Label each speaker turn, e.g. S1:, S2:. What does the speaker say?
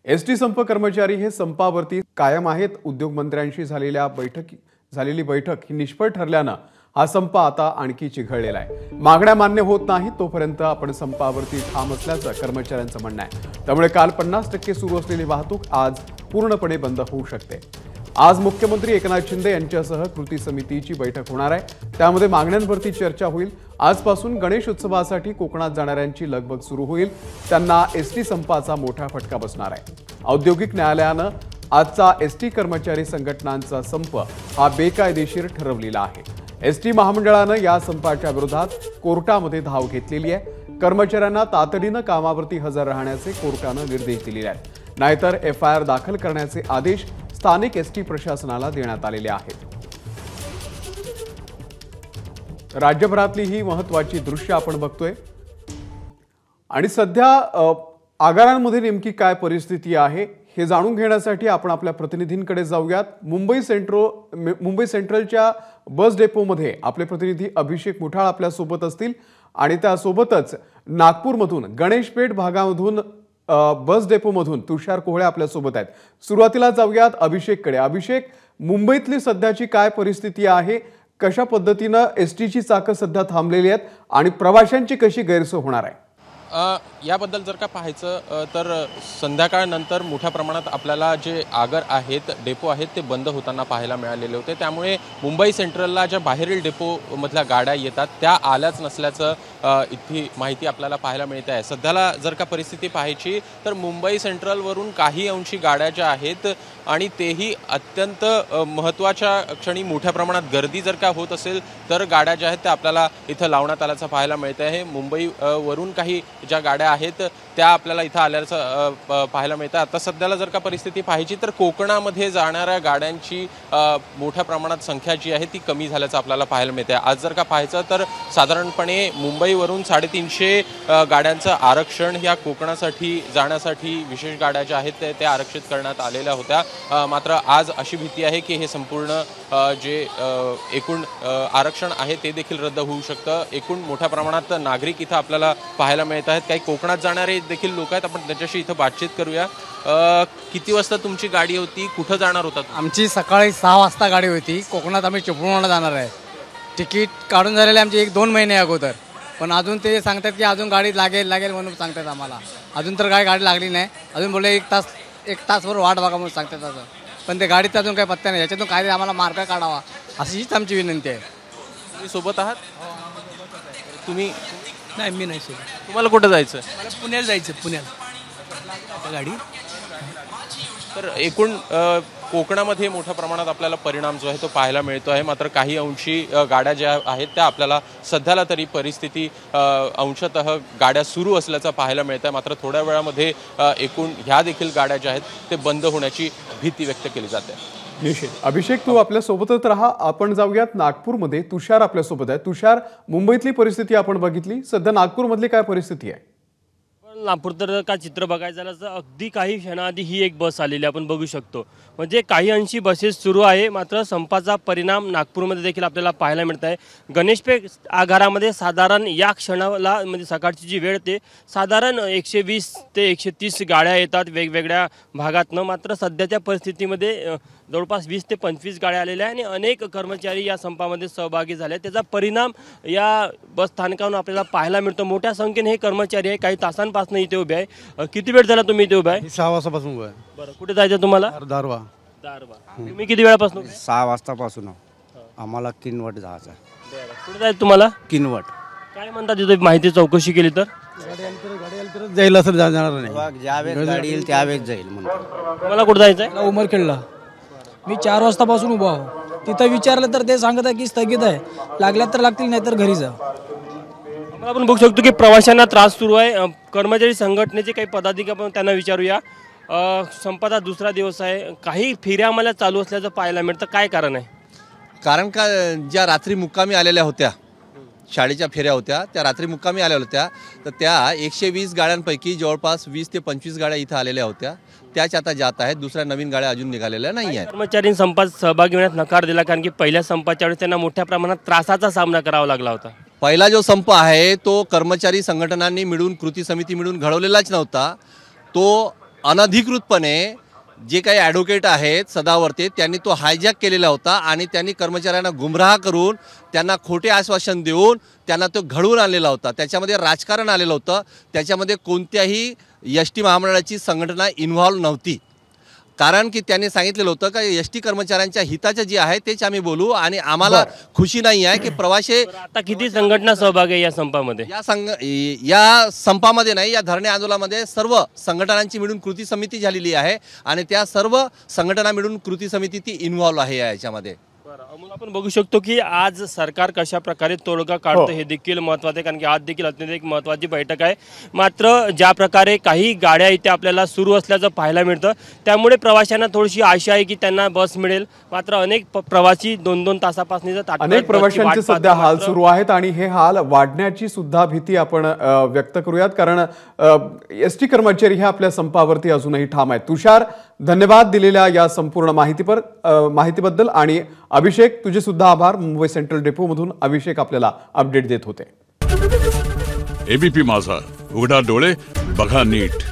S1: ST संप कर्मचारी हे संपावरती कायम आहेत। उद्योगमंत्र्यांशी झालेली बैठक ही निष्फळ ठरल्यानं हा संप आता आणखी चिघळलेला आहे। मागण्या मान्य होत नाही तोपर्यंत आपण संपावरती ठाम असल्याचं कर्मचाऱ्यांचं म्हणणं आहे। त्यामुळे काल 50% सुरू असलेली वाहतूक आज पूर्णपणे बंद होऊ शकते। आज मुख्यमंत्री एकनाथ शिंदे यांच्यासह कृती समितीची बैठक होणार आहे। त्यामध्ये मागण्यांवरती चर्चा होईल। आजपासून गणेश उत्सवासाठी कोकणात जाणाऱ्यांची लगबग सुरू होईल। त्यांना एसटी संपाचा मोठा फटका बसणार आहे। औद्योगिक न्यायालयानं आजचा एसटी कर्मचारी संघटनांचा संप हा बेकायदेशीर ठरवलेला आहे। एसटी महामंडळानं या संपाच्या विरोधात कोर्टामध्ये धाव घेतलेली आहे। कर्मचाऱ्यांना तातडीनं कामावरती हजर राहण्याचे कोर्टानं निर्देश दिलेले आहेत। नाहीतर एफआयआर दाखल करण्याचे आदेश स्थानिक एसटी प्रशासनाला देण्यात आलेले आहेत। राज्यभरातली ही महत्त्वाची दृश्य आपण बघतोय आणि सध्या आगारांमध्ये नेमकी काय परिस्थिती आहे हे जाणून घेण्यासाठी आपण आपल्या प्रतिनिधींकडे जाऊयात। मुंबई सेंट्रलच्या बस डेपोमध्ये आपले प्रतिनिधी अभिषेक मुठाळ आपल्या सोबत असतील आणि त्यासोबतच नागपूरमधून गणेशपेठ भागामधून बस डेपोमधून तुषार कोहळे आपल्या सोबत आहेत। सुरुवातीला जाऊयात अभिषेककडे। अभिषेक, मुंबईतली सध्याची काय परिस्थिती आहे? कशा पद्धतीने एसटीची चाकं सध्या थांबलेली आहेत आणि प्रवाशांची कशी गैरसोय होणार आहे?
S2: याबद्दल जर का पाहायचं तर संध्याकाळनंतर मोठ्या प्रमाणात आपल्याला जे आगर आहेत, डेपो आहेत ते बंद होताना पाहायला मिळालेले होते। त्यामुळे मुंबई सेंट्रलला ज्या बाहेरील डेपोमधल्या गाड्या येतात त्या आल्याच नसल्याचं इथे माहिती आपल्याला पाहायला मिळते आहे। सध्याला जर का परिस्थिती पाहायची तर मुंबई सेंट्रलवरून काही अंशी गाड्या ज्या आहेत आणि तेही अत्यंत महत्त्वाच्या क्षणी मोठ्या प्रमाणात गर्दी जर का होत असेल तर गाड्या ज्या आहेत त्या आपल्याला इथं लावण्यात आल्याचं पाहायला मिळते आहे। मुंबईवरून काही ज्या गाड्या आहेत त्या आपल्याला इथं आल्याचं पाहायला मिळतं। आता सध्याला जर का परिस्थिती पाहायची तर कोकणामध्ये जाणाऱ्या गाड्यांची मोठ्या प्रमाणात संख्या जी आहे ती कमी झाल्याचं आपल्याला पाहायला मिळते। आज जर का पाहायचं तर साधारणपणे मुंबईवरून 350 गाड्यांचं आरक्षण या कोकणासाठी जाण्यासाठी विशेष गाड्या ज्या आहेत ते आरक्षित करण्यात आलेल्या होत्या। मात्र आज अशी भीती आहे की हे संपूर्ण जे एकूण आरक्षण आहे ते देखील रद्द होऊ शकतं। एकूण मोठ्या प्रमाणात नागरिक इथं आपल्याला पाहायला मिळत आहेत। काही कोकणात जाणारे देखील लोक आहेत, आपण त्यांच्याशी इथं बातचीत करूया। किती वाजता तुमची गाडी होती, कुठं जाणार होता?
S3: आमची सकाळी 6 वाजता गाडी होती। कोकणात आम्ही चिपळूणला जाणार आहे। तिकीट काढून झालेले आमचे 1-2 महिने अगोदर, पण अजून ते सांगतात की अजून गाडी लागेल म्हणून सांगतात आम्हाला। अजून तर काही गाडी लागली नाही। अजून बोलले 1 तासभर वाट बघा म्हणून सांगतात असं, पण ते गाडीत अजून काही पत्ता नाही। याच्यातून काय आम्हाला मार्ग काढावा अशीच आमची विनंती आहे।
S2: तुम्ही सोबत आहात? तुम्ही?
S4: नाही, मी नाही सर।
S2: तुम्हाला कुठं जायचं?
S4: मला पुण्याला जायचं, पुण्याला गाडी।
S2: तर एकूण कोकणामध्ये मोठ्या प्रमाणात आपल्याला परिणाम जो आहे तो पाहायला मिळतो आहे। मात्र काही अंशी गाड्या ज्या आहेत त्या आपल्याला सध्याला तरी परिस्थिती अंशतः गाड्या सुरू असल्याचं पाहायला मिळतं आहे। मात्र थोड्या वेळामध्ये एकूण ह्या देखील गाड्या ज्या आहेत ते बंद होण्याची भीती व्यक्त केली जाते।
S1: निश्चित। अभिषेक, तू आपल्या सोबतच राहा। आपण जाऊयात नागपूरमध्ये। तुषार आपल्या सोबत आहे। तुषार, मुंबईतली परिस्थिती आपण बघितली, सध्या नागपूरमधली काय परिस्थिती आहे?
S5: नागपूर तर का चित्र बघायचं झालं तर अगदी काही क्षणाआधी ही एक बस आलेली आपण बघू शकतो। म्हणजे काही अंशी बसेस सुरू आहे, मात्र संपाचा परिणाम नागपूरमध्ये देखील आपल्याला पाहायला मिळत आहे। गणेशपेठ आगारामध्ये साधारण या क्षणाला म्हणजे सकाळची जी वेळ ते साधारण 120 ते 130 गाड्या येतात वेगवेगळ्या भागातनं। मात्र सध्याच्या परिस्थितीमध्ये जवळपास 20 ते 25 गाड्या आलेल्या आहे आणि अनेक कर्मचारी या संपामध्ये सहभागी झाले। त्याचा परिणाम या बस स्थानकावरून आपल्याला पाहायला मिळतो। मोठ्या संख्येने हे कर्मचारी आहे, काही तासांपासून इथे उभे आहे। किती वेळ झाला तुम्ही इथे उभे आहे?
S4: 6 वाजतापासून उभा आहे।
S5: बरं, कुठे जायचं तुम्हाला?
S4: दारवा।
S5: तुम्ही किती वेळापासून?
S4: 6 वाजतापासून आम्हाला किनवट जायचं आहे।
S5: कुठे जायचं तुम्हाला?
S4: किनवट।
S5: काय म्हणतात तिथे माहिती चौकशी केली तर?
S4: गाडी आली तर जाईल, असं जाणार नाही। ज्यावेळेस गाडी येईल त्यावेळेस जाईल म्हणतो।
S5: तुम्हाला कुठे जायचं आहे?
S6: उमरखेडला मी 4 वाजतापासून उभा आहो। तिथं विचारलं तर ते सांगत आहे की स्थगित आहे, लागल्या तर लागतील नाही तर घरी जा।
S5: आपण बघू शकतो की प्रवाशांना त्रास सुरू आहे। कर्मचारी संघटनेचे काही पदाधिकारी आपण त्यांना विचारूया। संपाचा दुसरा दिवस आहे, काही फेऱ्या आम्हाला चालू असल्याचं पाहायला मिळतं, काय कारण आहे?
S7: कारण का ज्या रात्री मुक्कामी आलेल्या होत्या, शाळेच्या फेऱ्या होत्या, त्या रात्री मुक्कामी आलेल्या होत्या, तर त्या 120 गाड्यांपैकी जवळपास 20 ते 25 गाड्या इथं आलेल्या होत्या, त्याच आता जात आहेत। दुसऱ्या नवीन गाड्या अजून निघालेल्या नाही आहेत।
S5: कर्मचारी संपात सहभागी होण्यास नकार दिला, कारण की पहिल्या संपाच्या वेळेस त्यांना मोठ्या प्रमाणात त्रासाचा सामना करावा लागला होता।
S7: पहिला जो संप आहे तो कर्मचारी संघटनांनी मिळून, कृती समिती मिळून घडवलेलाच नव्हता। तो अनधिकृतपणे जे काही ॲडव्होकेट आहेत सदावर्ते त्यांनी तो हायजॅक केलेला होता आणि त्यांनी कर्मचाऱ्यांना गुमराह करून त्यांना खोटे आश्वासन देऊन त्यांना तो घडवून आणलेला होता. त्याच्यामध्ये राजकारण आलेलं होतं. त्याच्यामध्ये कोणत्याही एस टी महामंडळाची संघटना इन्व्हॉल्व नव्हती. कारण की त्यांनी सांगितलेलं होतं का एस टी कर्मचाऱ्यांच्या हिताचे जे आहे तेच आम्ही बोलू आणि आम्हाला खुशी नाही आहे की प्रवासी
S5: आता किती संघटना सहभागी आहे या संपामध्ये?
S7: या संपामध्ये नाही, या धरणे आंदोलनामध्ये सर्व संघटनांची मिळून कृती समिती झालेली आहे आणि त्या सर्व संघटना मिळून कृती समिती ती इन्व्हॉल्व आहे याच्यामध्ये.
S5: अमोल, आपण बघू शकतो की आज सरकार कशा प्रकारे तोडगा काढतं हे देखील महत्त्वाचं आहे, कारण की आज देखील अत्यंत एक महत्त्वाची बैठक आहे. मात्र ज्या प्रकारे काही गाड्या इथे आपल्याला सुरू असल्याचं पाहायला मिळतं, त्यामुळे प्रवाशांना थोडीशी आशा आहे की त्यांना बस मिळेल. मात्र अनेक प्रवासी 2-2 तासापासून
S1: अनेक प्रवाशांचे सध्या हाल सुरू आहेत आणि हे हाल वाढण्याची सुद्धा भीती आपण व्यक्त करूयात, कारण एस टी कर्मचारी हे आपल्या संपावरती अजूनही ठाम आहेत. तुषार, धन्यवाद दिलेल्या या संपूर्ण माहितीबद्दल. आणि अभिषेक, तुझे सुद्धा आभार. मुंबई सेंट्रल डेपो मधून अभिषेक आपल्याला अपडेट देत होते.
S8: एबीपी माझा, उघडा डोळे बघा नीट.